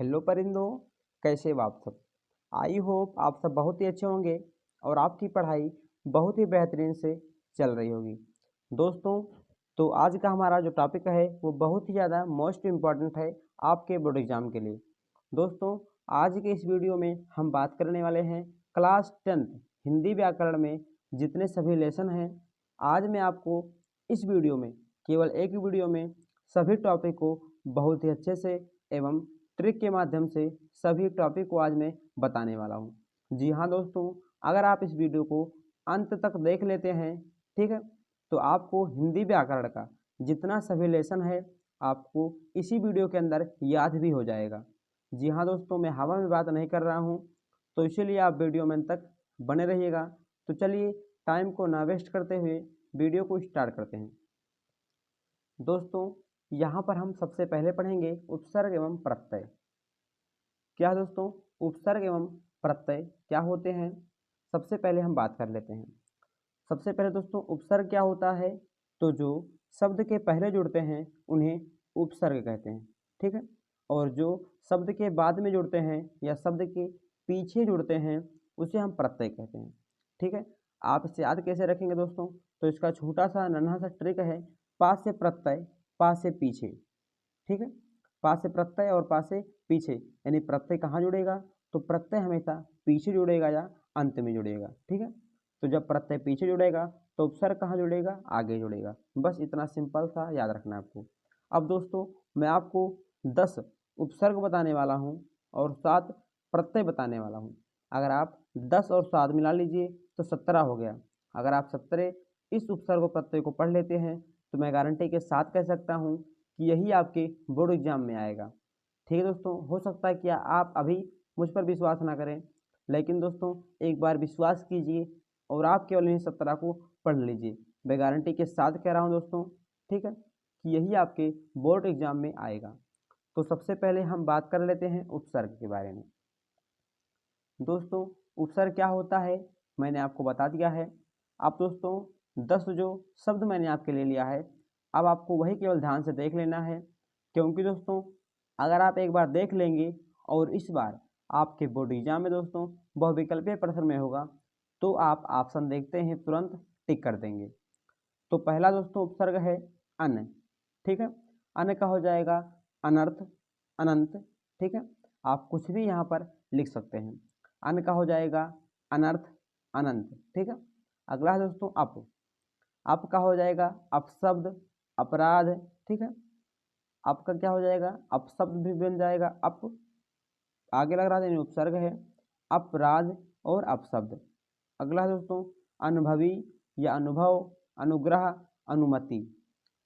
Hello परिंदों, कैसे हो आप सब। आई होप आप सब बहुत ही अच्छे होंगे और आपकी पढ़ाई बहुत ही बेहतरीन से चल रही होगी। दोस्तों, तो आज का हमारा जो टॉपिक है वो बहुत ही ज़्यादा मोस्ट इम्पॉर्टेंट है आपके बोर्ड एग्ज़ाम के लिए। दोस्तों, आज के इस वीडियो में हम बात करने वाले हैं क्लास 10 हिंदी व्याकरण में जितने सभी लेसन हैं। आज मैं आपको इस वीडियो में, केवल एक वीडियो में, सभी टॉपिक को बहुत ही अच्छे से एवं ट्रिक के माध्यम से सभी टॉपिक को आज मैं बताने वाला हूँ। जी हाँ दोस्तों, अगर आप इस वीडियो को अंत तक देख लेते हैं, ठीक है, तो आपको हिंदी व्याकरण का जितना सभी लेसन है आपको इसी वीडियो के अंदर याद भी हो जाएगा। जी हाँ दोस्तों, मैं हवा में बात नहीं कर रहा हूँ, तो इसीलिए आप वीडियो में अंत तक बने रहिएगा। तो चलिए टाइम को ना वेस्ट करते हुए वीडियो को स्टार्ट करते हैं। दोस्तों, यहाँ पर हम सबसे पहले पढ़ेंगे उपसर्ग एवं प्रत्यय। क्या दोस्तों, उपसर्ग एवं प्रत्यय क्या होते हैं, सबसे पहले हम बात कर लेते हैं। सबसे पहले दोस्तों, उपसर्ग क्या होता है, तो जो शब्द के पहले जुड़ते हैं उन्हें उपसर्ग कहते हैं, ठीक है। और जो शब्द के बाद में जुड़ते हैं या शब्द के पीछे जुड़ते हैं उसे हम प्रत्यय कहते हैं, ठीक है। आप इसे याद कैसे रखेंगे दोस्तों, तो इसका छोटा सा नन्हा सा ट्रिक है, पास से प्रत्यय, पास से पीछे, ठीक है। पास से प्रत्यय और पास से पीछे, यानी प्रत्यय कहाँ जुड़ेगा, तो प्रत्यय हमेशा पीछे जुड़ेगा या अंत में जुड़ेगा, ठीक है। तो जब प्रत्यय पीछे जुड़ेगा तो उपसर्ग कहाँ जुड़ेगा, आगे जुड़ेगा। बस इतना सिंपल सा याद रखना है आपको। अब दोस्तों, मैं आपको 10 उपसर्ग बताने वाला हूँ और 7 प्रत्यय बताने वाला हूँ। अगर आप 10 और 7 मिला लीजिए तो 17 हो गया। अगर आप 17 इस उपसर्ग प्रत्यय को पढ़ लेते हैं तो मैं गारंटी के साथ कह सकता हूँ कि यही आपके बोर्ड एग्जाम में आएगा, ठीक है दोस्तों। हो सकता है कि आप अभी मुझ पर विश्वास ना करें, लेकिन दोस्तों एक बार विश्वास कीजिए और आप केवल इन 17 को पढ़ लीजिए। मैं गारंटी के साथ कह रहा हूँ दोस्तों, ठीक है, कि यही आपके बोर्ड एग्जाम में आएगा। तो सबसे पहले हम बात कर लेते हैं उपसर्ग के बारे में। दोस्तों, उपसर्ग क्या होता है मैंने आपको बता दिया है। अब दोस्तों 10 जो शब्द मैंने आपके लिए लिया है, अब आपको वही केवल ध्यान से देख लेना है, क्योंकि दोस्तों अगर आप एक बार देख लेंगे और इस बार आपके बोर्ड एग्जाम में दोस्तों वह विकल्पीय प्रश्न में होगा तो आप ऑप्शन देखते हैं तुरंत टिक कर देंगे। तो पहला दोस्तों उपसर्ग है अन, ठीक है। अन का हो जाएगा अनर्थ, अनंत, ठीक है। आप कुछ भी यहाँ पर लिख सकते हैं। अन का हो जाएगा अनर्थ, अनंत, ठीक है। अगला है दोस्तों अप का हो जाएगा अपशब्द, अपराध, ठीक है। आपका क्या हो जाएगा, अपशब्द भी बन जाएगा अप, आगे लग रहा था उपसर्ग है अपराध और अपशब्द। अगला है दोस्तों अनुभवी या अनुभव, अनुग्रह, अनुमति,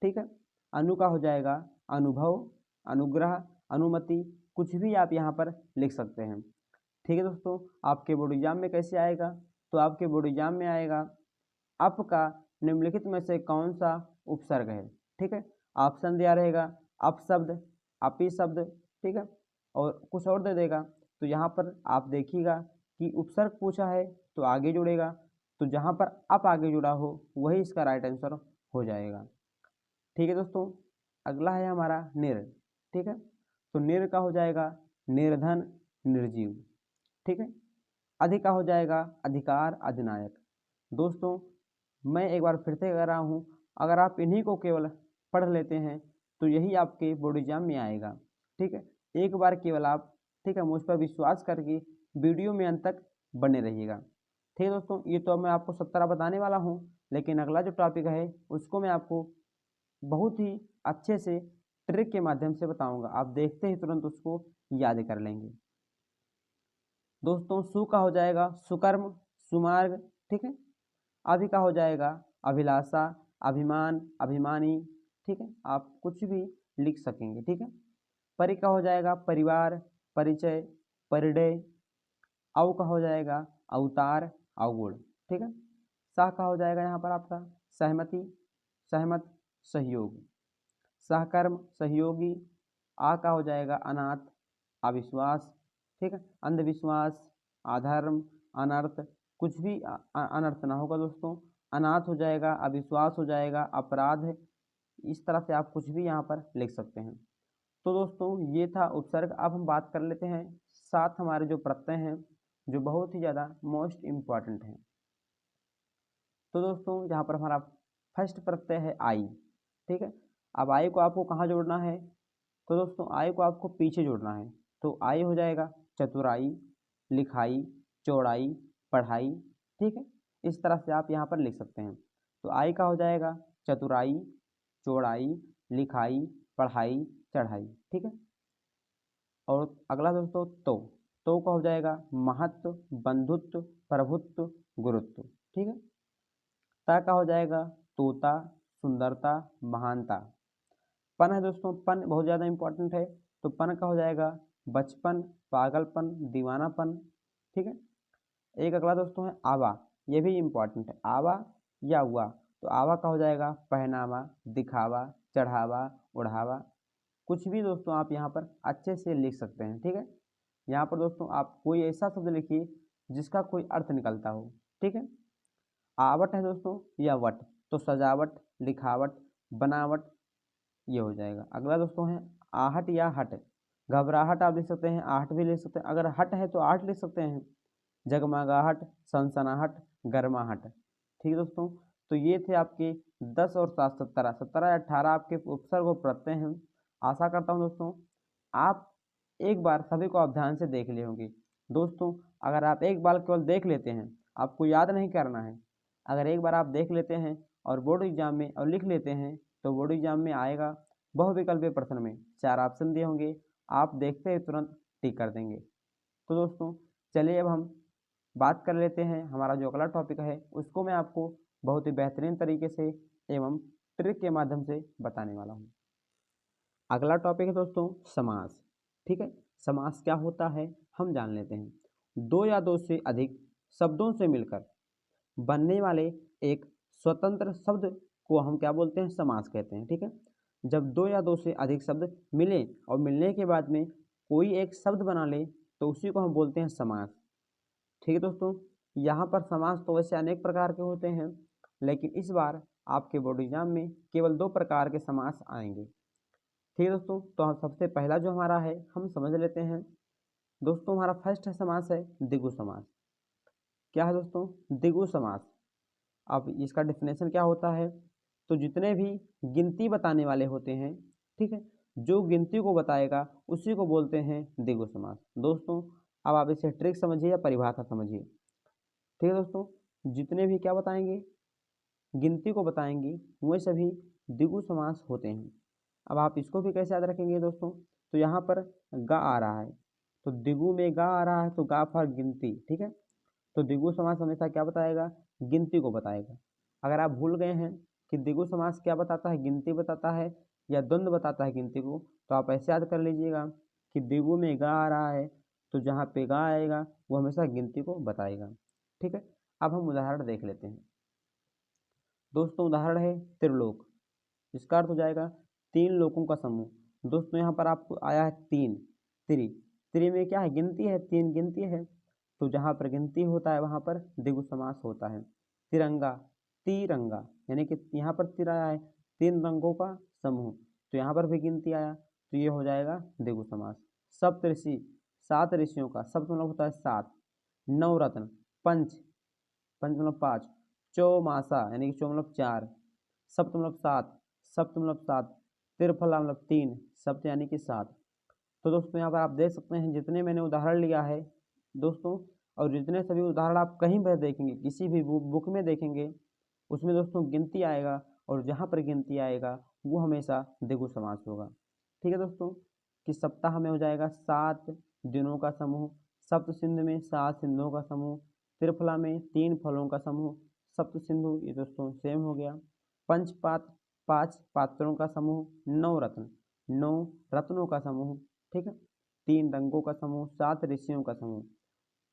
ठीक है। अनु का हो जाएगा अनुभव, अनुग्रह, अनुमति, कुछ भी आप यहाँ पर लिख सकते हैं, ठीक है दोस्तों। आपके बोर्ड एग्जाम में कैसे आएगा, तो आपके बोर्ड एग्जाम में आएगा अप का निम्नलिखित में से कौन सा उपसर्ग है, ठीक है। ऑप्शन दिया रहेगा अपशब्द, अपी शब्द, ठीक है, और कुछ और दे देगा। तो यहाँ पर आप देखिएगा कि उपसर्ग पूछा है तो आगे जुड़ेगा, तो जहाँ पर अप आगे जुड़ा हो वही इसका राइट आंसर हो जाएगा, ठीक है दोस्तों। अगला है हमारा निर, ठीक है। तो निर का हो जाएगा निर्धन, निर्जीव, ठीक है। अधि का हो जाएगा अधिकार, अधिनायक। दोस्तों मैं एक बार फिर से कह रहा हूँ, अगर आप इन्हीं को केवल पढ़ लेते हैं तो यही आपके बोर्ड एग्जाम में आएगा, ठीक है। एक बार केवल आप, ठीक है, मुझ पर विश्वास करके वीडियो में अंत तक बने रहिएगा, ठीक है दोस्तों। ये तो मैं आपको 17 बताने वाला हूँ, लेकिन अगला जो टॉपिक है उसको मैं आपको बहुत ही अच्छे से ट्रिक के माध्यम से बताऊंगा, आप देखते ही तुरंत उसको याद कर लेंगे। दोस्तों सु का हो जाएगा सुकर्म, सुमार्ग, ठीक है। अभि का हो जाएगा अभिलाषा, अभिमान, अभिमानी, ठीक है, आप कुछ भी लिख सकेंगे, ठीक है। परि का हो जाएगा परिवार, परिचय, परिडय। अव का हो जाएगा अवतार, अवगुण, ठीक है। सह का हो जाएगा यहाँ पर आपका सहमति, सहमत, सहयोग, सहकर्म, सहयोगी। आ का हो जाएगा अनाथ, अविश्वास, ठीक है, अंधविश्वास, अधर्म, अनर्थ, कुछ भी अनर्थ ना होगा दोस्तों। अनाथ हो जाएगा, अविश्वास हो जाएगा, अपराध। इस तरह से आप कुछ भी यहाँ पर लिख सकते हैं। तो दोस्तों ये था उपसर्ग। अब हम बात कर लेते हैं 7 हमारे जो प्रत्यय हैं जो बहुत ही ज़्यादा मोस्ट इम्पॉर्टेंट हैं। तो दोस्तों यहाँ पर हमारा फर्स्ट प्रत्यय है आई। ठीक है, अब आई को आपको कहाँ जोड़ना है? तो दोस्तों आई को आपको पीछे जोड़ना है। तो आई हो जाएगा चतुराई, लिखाई, चौड़ाई, पढ़ाई। ठीक है, इस तरह से आप यहाँ पर लिख सकते हैं। तो आई का हो जाएगा चतुराई, चौड़ाई, लिखाई, पढ़ाई, चढ़ाई। ठीक है, और अगला दोस्तों तो का हो जाएगा महत्व, बंधुत्व, प्रभुत्व, गुरुत्व। ठीक है, ता का हो जाएगा तोता, सुंदरता, महानता। पन है दोस्तों, पन बहुत ज़्यादा इंपॉर्टेंट है। तो पन का हो जाएगा बचपन, पागलपन, दीवानापन। ठीक है, एक अगला दोस्तों है आवा, ये भी इम्पॉर्टेंट है। आवा या हुआ, तो आवा का हो जाएगा पहनावा, दिखावा, चढ़ावा, ओढ़ावा। कुछ भी दोस्तों आप यहाँ पर अच्छे से लिख सकते हैं। ठीक है, यहाँ पर दोस्तों आप कोई ऐसा शब्द लिखिए जिसका कोई अर्थ निकलता हो। ठीक है, आवट है दोस्तों या वट, तो सजावट, लिखावट, बनावट, ये हो जाएगा। अगला दोस्तों है आहट या हट। घबराहट आप लिख सकते हैं, आहट भी लिख सकते हैं। अगर हट है तो आहट लिख सकते हैं। जगमगाहट, सनसनाहट, गर्माहट। ठीक है दोस्तों, तो ये थे आपके 10 और 7 17 17 या 18 आपके उपसर्ग और प्रत्यय हैं। आशा करता हूँ दोस्तों आप एक बार सभी को आप ध्यान से देख लिए होंगे। दोस्तों अगर आप एक बार केवल देख लेते हैं, आपको याद नहीं करना है। अगर एक बार आप देख लेते हैं और बोर्ड एग्जाम में और लिख लेते हैं, तो बोर्ड एग्जाम में आएगा बहुविकल्पीय प्रश्न में 4 ऑप्शन दिए होंगे, आप देखते ही तुरंत टिक कर देंगे। तो दोस्तों चलिए अब हम बात कर लेते हैं, हमारा जो अगला टॉपिक है उसको मैं आपको बहुत ही बेहतरीन तरीके से एवं ट्रिक के माध्यम से बताने वाला हूँ। अगला टॉपिक है दोस्तों समास। ठीक है, समास क्या होता है हम जान लेते हैं। दो या दो से अधिक शब्दों से मिलकर बनने वाले एक स्वतंत्र शब्द को हम क्या बोलते हैं? समास कहते हैं। ठीक है, जब दो या दो से अधिक शब्द मिले और मिलने के बाद में कोई एक शब्द बना ले तो उसी को हम बोलते हैं समास। ठीक है दोस्तों, यहाँ पर समास तो वैसे अनेक प्रकार के होते हैं, लेकिन इस बार आपके बोर्ड एग्जाम में केवल 2 प्रकार के समास आएंगे। ठीक है दोस्तों, तो हम सबसे पहला जो हमारा है हम समझ लेते हैं। दोस्तों हमारा फर्स्ट समास है द्विगु समास। क्या है दोस्तों? द्विगु समास। अब इसका डेफिनेशन क्या होता है? तो जितने भी गिनती बताने वाले होते हैं, ठीक है, जो गिनती को बताएगा उसी को बोलते हैं द्विगु समास। दोस्तों अब आप इसे ट्रिक समझिए या परिभाषा समझिए। ठीक है दोस्तों, जितने भी क्या बताएंगे? गिनती को बताएंगे, वह सभी द्विगु समास होते हैं। अब आप इसको भी कैसे याद रखेंगे दोस्तों? तो यहाँ पर गा आ रहा है, तो द्विगु में गा आ रहा है, तो गा फॉर गिनती। ठीक है, तो द्विगु समास हमेशा क्या बताएगा? गिनती को बताएगा। अगर आप भूल गए हैं कि द्विगु समास क्या बताता है, गिनती बताता है या द्वंद्व बताता है गिनती को, तो आप ऐसे याद कर लीजिएगा कि द्विगु में गा आ रहा है, तो जहाँ पे गा आएगा वो हमेशा गिनती को बताएगा। ठीक है, अब हम उदाहरण देख लेते हैं। दोस्तों उदाहरण है त्रिलोक, इसका अर्थ हो जाएगा 3 लोकों का समूह। दोस्तों यहाँ पर आपको आया है 3, त्रि में क्या है? गिनती है, 3 गिनती है, तो जहाँ पर गिनती होता है वहाँ पर द्विगु समास होता है। तिरंगा, तिरंगा, यानी कि यहाँ पर तिर आया है, 3 रंगों का समूह, तो यहाँ पर भी गिनती आया, तो ये हो जाएगा द्विगु समास। सप्तऋषि, 7 ऋषियों का, सप्त मतलब होता है 7। नवरत्न, पंच, पंच मतलब 5। चौमासा यानी कि चौ मतलब 4। सप्त मतलब 7, सप्त मतलब 7। त्रिफला मतलब 3, सप्त यानी कि 7। तो दोस्तों यहाँ पर आप देख सकते हैं जितने मैंने उदाहरण लिया है दोस्तों, और जितने सभी उदाहरण आप कहीं पर देखेंगे, किसी भी बुक में देखेंगे, उसमें दोस्तों गिनती आएगा, और जहाँ पर गिनती आएगा वो हमेशा द्विगु समास होगा। ठीक है दोस्तों, कि सप्ताह में हो जाएगा 7 दिनों का समूह, सप्त सिंधु में 7 सिंधुओं का समूह, त्रिफला में 3 फलों का समूह, सप्त सिंधु ये दोस्तों सेम हो गया। पंचपात, 5 पात्रों का समूह, 9 रत्न, 9 रत्नों का समूह। ठीक है, 3 रंगों का समूह, 7 ऋषियों का समूह।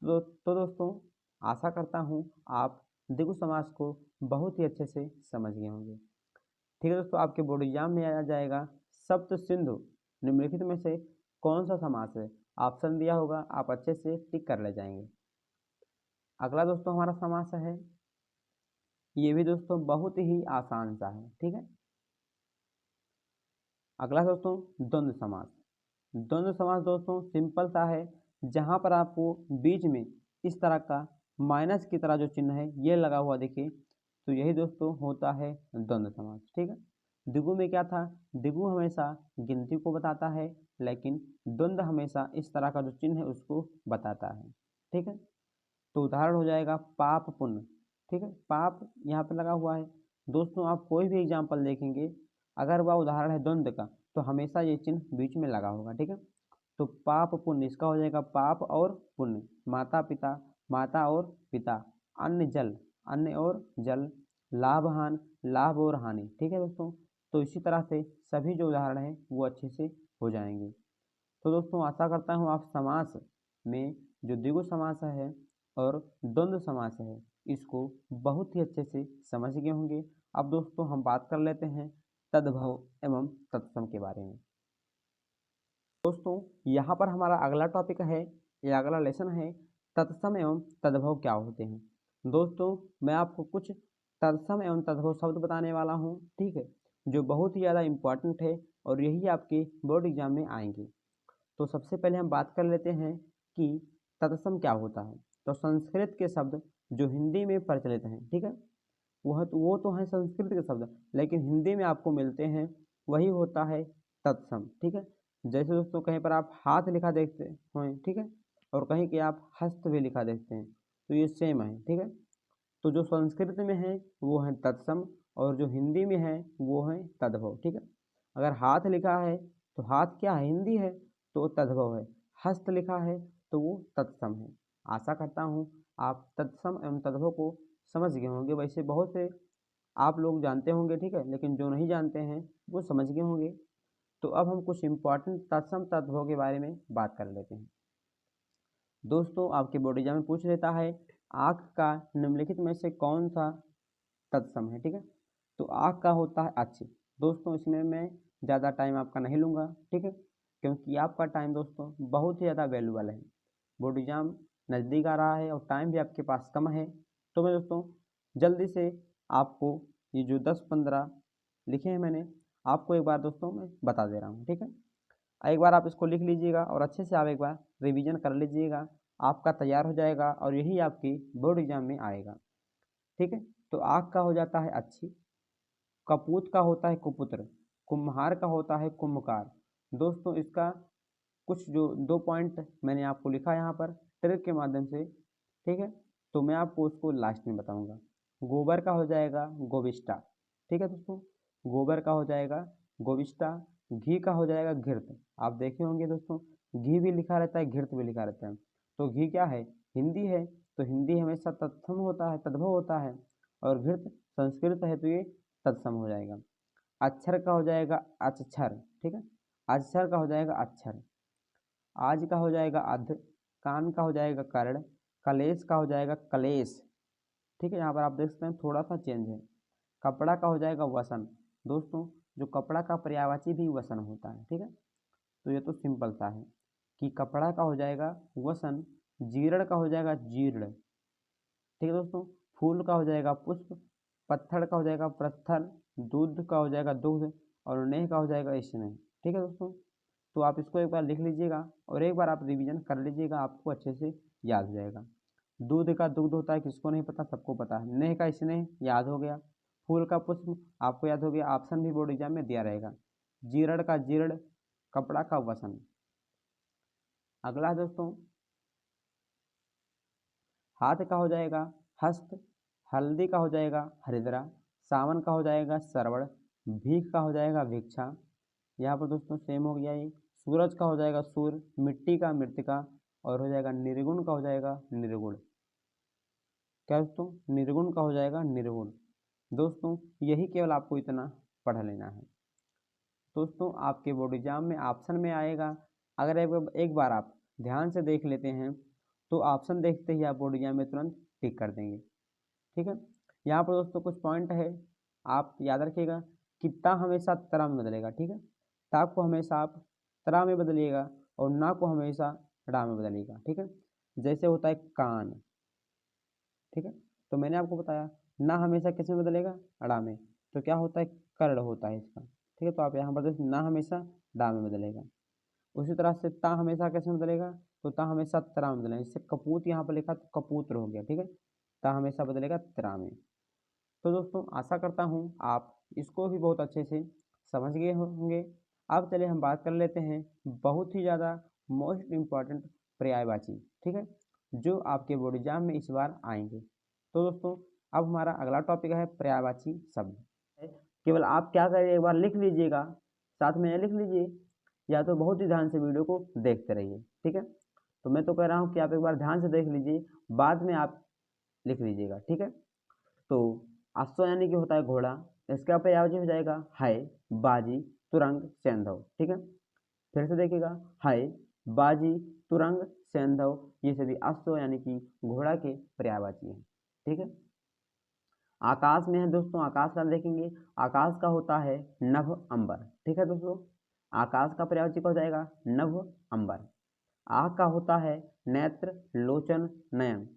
तो दोस्तों आशा करता हूँ आप द्विगु समास को बहुत ही अच्छे से समझ गए होंगे। ठीक है दोस्तों, आपके बोर्ड एग्जाम में आ जाएगा सप्त सिंधु निम्नलिखित में से कौन सा समास है? ऑप्शन दिया होगा, आप अच्छे से टिक कर ले जाएंगे। अगला दोस्तों हमारा समास है, ये भी दोस्तों बहुत ही आसान सा है। ठीक है, अगला दोस्तों द्वंद्व समास। द्वंद्व समास दोस्तों सिंपल सा है, जहाँ पर आपको बीच में इस तरह का माइनस की तरह जो चिन्ह है ये लगा हुआ देखिए, तो यही दोस्तों होता है द्वंद्व समास। ठीक है, द्विगु में क्या था, द्विगु हमेशा गिनती को बताता है, लेकिन द्वंद्व हमेशा इस तरह का जो चिन्ह है उसको बताता है। ठीक है, तो उदाहरण हो जाएगा पाप पुण्य। ठीक है, पाप यहाँ पे लगा हुआ है दोस्तों, आप कोई भी एग्जाम्पल देखेंगे अगर वह उदाहरण है द्वंद्व का तो हमेशा ये चिन्ह बीच में लगा होगा। ठीक है, तो पाप पुण्य इसका हो जाएगा पाप और पुण्य, माता पिता, माता और पिता, अन्न जल, अन्न और जल, लाभ हानि, लाभ और हानि। ठीक है दोस्तों, तो इसी तरह से सभी जो उदाहरण हैं वो अच्छे से हो जाएंगे। तो दोस्तों आशा करता हूँ आप समास में जो द्विगु समास है और द्वंद्व समास है इसको बहुत ही अच्छे से समझ गए होंगे। अब दोस्तों हम बात कर लेते हैं तद्भव एवं तत्सम के बारे में। दोस्तों यहाँ पर हमारा अगला टॉपिक है या अगला लेसन है तत्सम एवं तद्भव क्या होते हैं। दोस्तों मैं आपको कुछ तत्सम एवं तद्भव शब्द बताने वाला हूँ, ठीक है, जो बहुत ही ज़्यादा इम्पोर्टेंट है और यही आपके बोर्ड एग्जाम में आएंगे। तो सबसे पहले हम बात कर लेते हैं कि तत्सम क्या होता है। तो संस्कृत के शब्द जो हिंदी में प्रचलित हैं, ठीक है, वो तो हैं संस्कृत के शब्द, लेकिन हिंदी में आपको मिलते हैं वही होता है तत्सम। ठीक है, जैसे दोस्तों कहीं पर आप हाथ लिखा देखते हैं, ठीक है, और कहीं कि आप हस्त भी लिखा देखते हैं, तो ये सेम है। ठीक है, तो जो संस्कृत में है वो है तत्सम और जो हिंदी में है वो है तद्भव। ठीक है, अगर हाथ लिखा है तो हाथ क्या है, हिंदी है, तो तद्भव है। हस्त लिखा है तो वो तत्सम है। आशा करता हूँ आप तत्सम एवं तद्भव को समझ गए होंगे। वैसे बहुत से आप लोग जानते होंगे, ठीक है, लेकिन जो नहीं जानते हैं वो समझ गए होंगे। तो अब हम कुछ इम्पोर्टेंट तत्सम तद्भव के बारे में बात कर लेते हैं। दोस्तों आपके बोर्ड एग्जाम में पूछ लेता है आँख का निम्नलिखित में से कौन सा तत्सम है। ठीक है, तो आँख का होता है अच्छी। दोस्तों इसमें मैं ज़्यादा टाइम आपका नहीं लूँगा, ठीक है, क्योंकि आपका टाइम दोस्तों बहुत ही ज़्यादा वैल्यूबल है। बोर्ड एग्जाम नज़दीक आ रहा है और टाइम भी आपके पास कम है, तो मैं दोस्तों जल्दी से आपको ये जो 10-15 लिखे हैं मैंने आपको एक बार दोस्तों मैं बता दे रहा हूँ। ठीक है, एक बार आप इसको लिख लीजिएगा और अच्छे से आप एक बार रिवीजन कर लीजिएगा, आपका तैयार हो जाएगा और यही आपकी बोर्ड एग्जाम में आएगा। ठीक है, तो आँख का हो जाता है अच्छी, कपूत का होता है कुपुत्र, कुम्हार का होता है कुम्भकार। दोस्तों इसका कुछ जो 2 पॉइंट मैंने आपको लिखा यहाँ पर ट्रिक के माध्यम से, ठीक है, तो मैं आपको उसको लास्ट में बताऊँगा। गोबर का हो जाएगा गोविष्टा। ठीक है दोस्तों, गोबर का हो जाएगा गोविष्टा। घी का हो जाएगा घृत। आप देखे होंगे दोस्तों घी भी लिखा रहता है, घृत भी लिखा रहता है, तो घी क्या है, हिंदी है, तो हिंदी हमेशा तत्सम होता है, तद्भव होता है, और घृत संस्कृत है तो ये तत्सम हो जाएगा। अक्षर का हो जाएगा अक्षर। ठीक है, अक्षर का हो जाएगा अक्षर। आज का हो जाएगा अध, कान का हो जाएगा कर्ण, कलेश का हो जाएगा कलेश। ठीक है, यहाँ पर आप देख सकते हैं थोड़ा सा चेंज है। कपड़ा का हो जाएगा वसन। दोस्तों जो कपड़ा का पर्यायवाची भी वसन होता है। ठीक है, तो ये तो सिंपल सा है कि कपड़ा का हो जाएगा वसन, जीर्ण का हो जाएगा जीर्ण। ठीक है दोस्तों, फूल का हो जाएगा पुष्प, पत्थर का हो जाएगा पत्थर, दूध का हो जाएगा दुग्ध, और नेह का हो जाएगा स्नेह। ठीक है दोस्तों, तो आप इसको एक बार लिख लीजिएगा और एक बार आप रिवीजन कर लीजिएगा, आपको अच्छे से याद हो जाएगा। दूध का दुग्ध होता है किसको नहीं पता, सबको पता है। नेह का स्नेह याद हो गया, फूल का पुष्प आपको याद हो गया, ऑप्शन भी बोर्ड एग्जाम में दिया रहेगा। जीर्ण का जीर्ण, कपड़ा का वसन। अगला है दोस्तों हाथ का हो जाएगा हस्त, हल्दी का हो जाएगा हरिद्रा, सावन का हो जाएगा श्रवण, भीख का हो जाएगा भिक्षा। यहाँ पर दोस्तों सेम हो गया ये। सूरज का हो जाएगा सूर्य, मिट्टी का मृतिका, और हो जाएगा निर्गुण का हो जाएगा निर्गुण। क्या दोस्तों, निर्गुण का हो जाएगा निर्गुण। दोस्तों यही केवल आपको इतना पढ़ लेना है। दोस्तों आपके बोर्ड एग्जाम में ऑप्शन में आएगा, अगर एक बार आप ध्यान से देख लेते हैं तो ऑप्शन देखते ही आप बोर्ड एग्जाम में तुरंत टिक कर देंगे। ठीक है, यहाँ पर दोस्तों कुछ पॉइंट है, आप याद रखिएगा कि ता हमेशा तरा में बदलेगा। ठीक है, ता को हमेशा आप तरा में बदलिएगा और ना को हमेशा ड़ा में बदलिएगा। ठीक है, जैसे होता है कान। ठीक है, तो मैंने आपको बताया ना हमेशा किस में बदलेगा, अड़ा में, तो क्या होता है कर्ण होता है इसका। ठीक है, तो आप यहाँ पर देखिए ना हमेशा डा में बदलेगा। उसी तरह से ता हमेशा कैसे बदलेगा, तो ता हमेशा त्रा में बदलेगा। जैसे कपूत यहाँ पर लिखा तो कपूत्र हो गया, ठीक है, ता हमेशा बदलेगा त्रा में। तो दोस्तों आशा करता हूँ आप इसको भी बहुत अच्छे से समझ गए होंगे। अब चलिए हम बात कर लेते हैं बहुत ही ज़्यादा मोस्ट इम्पॉर्टेंट पर्यायवाची, ठीक है, जो आपके बोर्ड एग्जाम में इस बार आएंगे। तो दोस्तों अब हमारा अगला टॉपिक है पर्यायवाची शब्द। केवल आप क्या करिए, एक बार लिख लीजिएगा, साथ में लिख लीजिए, या तो बहुत ही ध्यान से वीडियो को देखते रहिए, ठीक है। तो मैं तो कह रहा हूँ कि आप एक बार ध्यान से देख लीजिए, बाद में आप लिख लीजिएगा, ठीक है। तो अश्व यानी कि होता है घोड़ा, इसका पर्यायवाची हो जाएगा है, बाजी, तुरंग, सैंधव, ठीक है। फिर से देखिएगा, है, बाजी, तुरंग, सैंधव, ये सभी अश्व यानी कि घोड़ा के पर्यायवाची हैं, ठीक है। आकाश में है दोस्तों, आकाश का देखेंगे, आकाश का होता है नभ, अंबर, ठीक है दोस्तों। आकाश का पर्यायवाची हो जाएगा नभ, अंबर। आँख का होता है नेत्र, लोचन, नयन।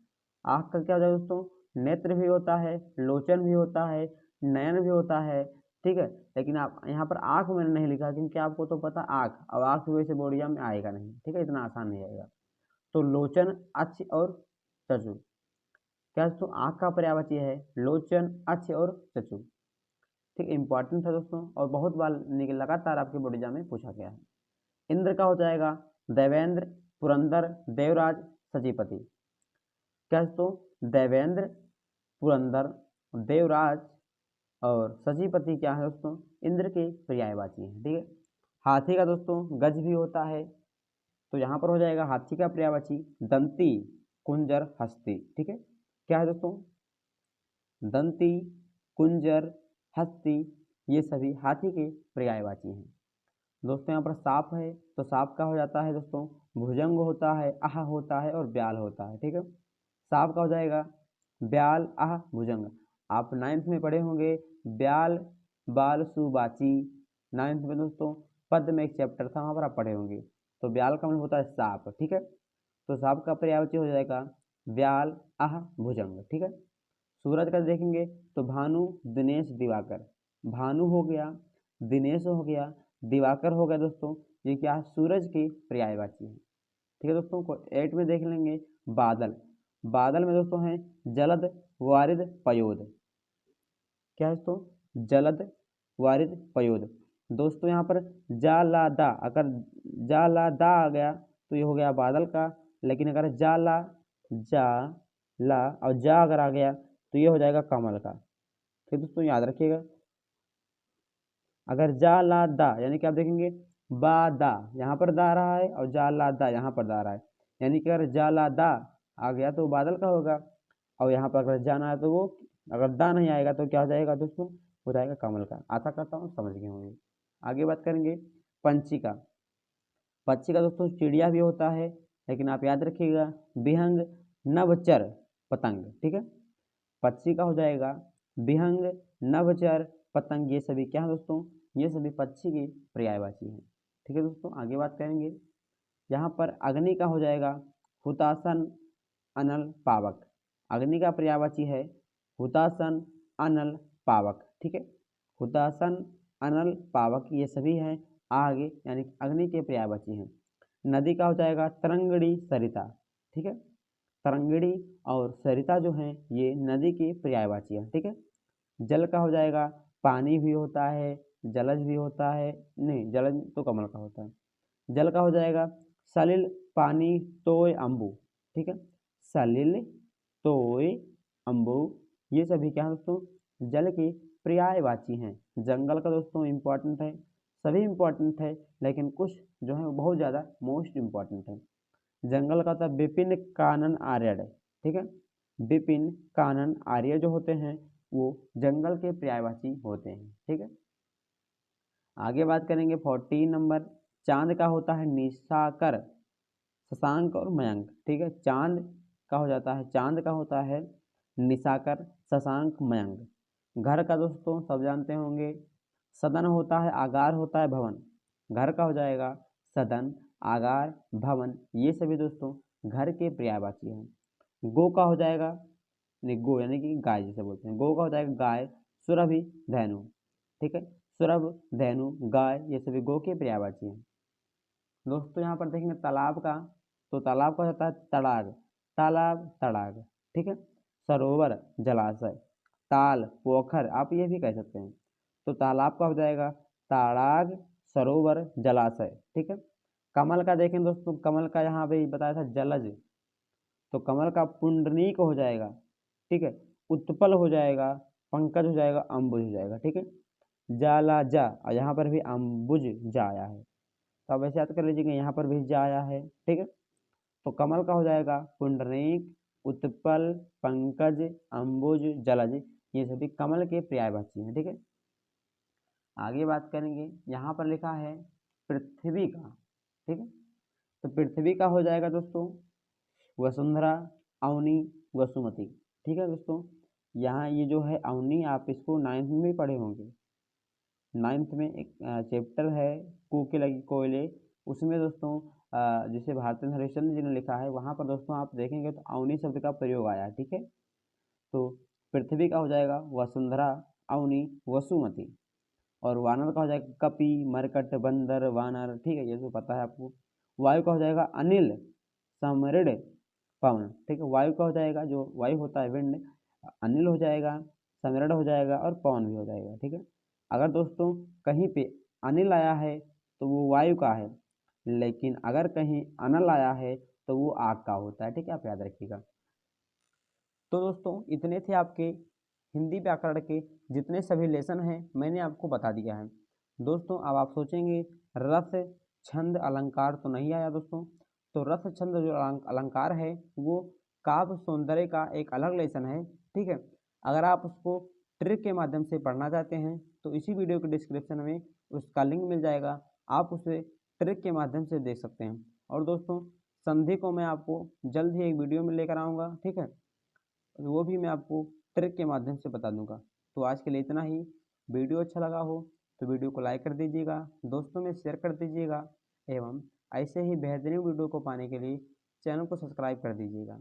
आँख का क्या हो जाएगा दोस्तों, नेत्र भी होता है, लोचन भी होता है, नयन भी होता है, ठीक है। लेकिन आप यहाँ पर आँख मैंने नहीं लिखा क्योंकि आपको तो पता आँख, अब आँख की वजह से बोर्ड एग्जाम में आएगा नहीं, ठीक है, इतना आसान नहीं आएगा। तो लोचन, अक्ष और चक्षु, क्या दोस्तों आँख का पर्यायवाची है लोचन, अक्ष और चक्षु, ठीक, इंपॉर्टेंट है दोस्तों, और बहुत बार लगातार आपके बोर्ड एग्जाम में पूछा गया है। इंद्र का हो जाएगा देवेंद्र, पुरंदर, देवराज, सचिपति। क्या दोस्तों देवेंद्र, पुरंदर, देवराज और सचिपति क्या है दोस्तों, इंद्र के पर्यायवाची हैं, ठीक है। हाथी का दोस्तों गज भी होता है, तो यहाँ पर हो जाएगा हाथी का पर्यायवाची दंती, कुंजर, हस्ती, ठीक है। क्या है दोस्तों, दंती, कुंजर, हस्ती, ये सभी हाथी के पर्यायवाची हैं। दोस्तों यहाँ पर सांप है, तो सांप का हो जाता है दोस्तों भुजंग होता है, आह होता है और ब्याल होता है, ठीक है। सांप का हो जाएगा ब्याल, आह, भुजंग। आप 9th में पढ़े होंगे ब्याल, बाल, सुबाची, 9th में दोस्तों पद में एक चैप्टर था, वहाँ पर आप पढ़े होंगे। तो ब्याल का मतलब होता है सांप, ठीक है। तो सांप का पर्यायवाची हो जाएगा ब्याल, आह, भुजंग, ठीक है। सूरज का देखेंगे तो भानु, दिनेश, दिवाकर। भानु हो गया, दिनेश हो गया, दिवाकर हो गया दोस्तों, ये क्या है सूरज की पर्यायवाची है, ठीक है दोस्तों। को 8 में देख लेंगे बादल। बादल में दोस्तों हैं जलद, वारिद, पयोद। क्या है दोस्तों जलद, वारिद, पयोद। दोस्तों यहाँ पर जा ला दा, अगर जा ला दा आ गया तो ये हो गया बादल का, लेकिन अगर जा ला, जा ला और जा अगर आ गया तो ये हो जाएगा कमल का, ठीक दोस्तों, याद रखिएगा। अगर जा ला दा यानी कि आप देखेंगे बा दा, यहाँ पर दा रहा है और जा ला दा यहाँ पर दा रहा है, यानी कि अगर जा ला दा आ गया तो बादल का होगा, और यहाँ पर अगर जाना है तो वो, अगर दा नहीं आएगा तो क्या हो जाएगा दोस्तों, हो जाएगा कमल का। आशा करता हूँ समझ गए होंगे। आगे बात करेंगे पंछी का। पक्षी का दोस्तों चिड़िया भी होता है, लेकिन आप याद रखिएगा विहंग, नभचर, पतंग, ठीक है। पक्षी का हो जाएगा विहंग, नभचर, पतंग, ये सभी क्या है दोस्तों, ये सभी पक्षी की पर्यायवाची हैं, ठीक है दोस्तों। आगे बात करेंगे, यहाँ पर अग्नि का हो जाएगा हुतासन, अनल, पावक। अग्नि का पर्यायवाची है हुतासन, अनल, पावक, ठीक है। हुतासन, अनल, पावक, ये सभी हैं आगे यानी अग्नि के पर्यायवाची हैं। नदी का हो जाएगा तरंगड़ी, सरिता, ठीक है। तरंगड़ी और सरिता जो हैं ये नदी की पर्यायवाची हैं, ठीक है। जल का हो जाएगा पानी भी होता है, जलज भी होता है, नहीं जलज तो कमल का होता है। जल का हो जाएगा सलिल, पानी, तोय, अम्बु, ठीक है। सलिल, तोय, अम्बु, ये सभी क्या है दोस्तों जल के पर्यायवाची हैं। जंगल का दोस्तों इम्पोर्टेंट है, सभी इम्पोर्टेंट है, लेकिन कुछ जो है वो बहुत ज़्यादा मोस्ट इम्पोर्टेंट है। जंगल का था विपिन, कानन, आर्यड, ठीक है। विपिन, कानन, आर्य जो होते हैं वो जंगल के पर्यायवाची होते हैं, ठीक है। आगे बात करेंगे 14 नंबर, चांद का होता है निशाकर, शशांक और मयंक, ठीक है। चांद का हो जाता है, चांद का होता है निशाकर, शशांक, मयंक। घर का दोस्तों सब जानते होंगे सदन होता है, आगार होता है, भवन। घर का हो जाएगा सदन, आगार, भवन, ये सभी दोस्तों घर के पर्यायवाची हैं। गो का हो जाएगा, नहीं गो यानी कि गाय जिसे बोलते हैं, गो का हो जाएगा गाय, सुरभि, धेनु, ठीक है। सुरभ, धेनु, गाय, ये सभी गो के पर्यायवाची हैं। दोस्तों यहाँ पर देखेंगे तालाब का, तो तालाब का होता है तड़ाग, तालाब तड़ाग, ठीक है। सरोवर जलाशय, ताल पोखर, आप ये भी कह सकते हैं। तो तालाब का हो जाएगा ताड़ाग सरोवर जलाशय, ठीक है। कमल का देखें दोस्तों, कमल का यहाँ पे बताया था जलज, तो कमल का पुंडरीक हो जाएगा, ठीक है। उत्पल हो जाएगा, पंकज हो जाएगा, अम्बुज हो जाएगा, ठीक है। जाला जा, और यहाँ पर भी अम्बुज जा आया है, तो आप ऐसे याद कर लीजिएगा, यहाँ पर भी जा आया है, ठीक है। तो कमल का हो जाएगा पुंडरीक, उत्पल, पंकज, अम्बुज, जलज, ये सभी कमल के पर्यायवाची हैं, ठीक है। आगे बात करेंगे, यहाँ पर लिखा है पृथ्वी का, ठीक है। तो पृथ्वी का हो जाएगा दोस्तों वसुंधरा, अवनी, वसुमती, ठीक है दोस्तों। यहाँ ये जो है अवनी, आप इसको 9th में भी पढ़े होंगे। 9th में एक चैप्टर है कोके लगी कोयले, उसमें दोस्तों जिसे भारती हरिश्चंद्र जी ने लिखा है, वहाँ पर दोस्तों आप देखेंगे तो अवनी शब्द का प्रयोग आया है, ठीक है। तो पृथ्वी का हो जाएगा वसुंधरा, अवनी, वसुमती, और वानर का हो जाएगा कपि, मरकट, बंदर, वानर, ठीक है, ये तो पता है आपको। वायु का हो जाएगा अनिल, समृढ़, पवन, ठीक है। वायु का हो जाएगा, जो वायु होता है विंड, अनिल हो जाएगा, समृढ़ हो जाएगा, और पवन भी हो जाएगा, ठीक है। अगर दोस्तों कहीं पे अनिल आया है तो वो वायु का है, लेकिन अगर कहीं अनल आया है तो वो आग का होता है, ठीक है, आप याद रखिएगा। तो दोस्तों इतने थे आपके हिंदी व्याकरण के जितने सभी लेसन हैं, मैंने आपको बता दिया है। दोस्तों अब आप सोचेंगे रस छंद अलंकार तो नहीं आया दोस्तों, तो रस छंद जो अलंकार है वो काव्य सौंदर्य का एक अलग लेसन है, ठीक है। अगर आप उसको ट्रिक के माध्यम से पढ़ना चाहते हैं तो इसी वीडियो के डिस्क्रिप्शन में उसका लिंक मिल जाएगा, आप उसे ट्रिक के माध्यम से देख सकते हैं। और दोस्तों संधि को मैं आपको जल्द ही एक वीडियो में लेकर आऊँगा, ठीक है, वो भी मैं आपको ट्रिक के माध्यम से बता दूंगा। तो आज के लिए इतना ही। वीडियो अच्छा लगा हो तो वीडियो को लाइक कर दीजिएगा, दोस्तों में शेयर कर दीजिएगा, एवं ऐसे ही बेहतरीन वीडियो को पाने के लिए चैनल को सब्सक्राइब कर दीजिएगा।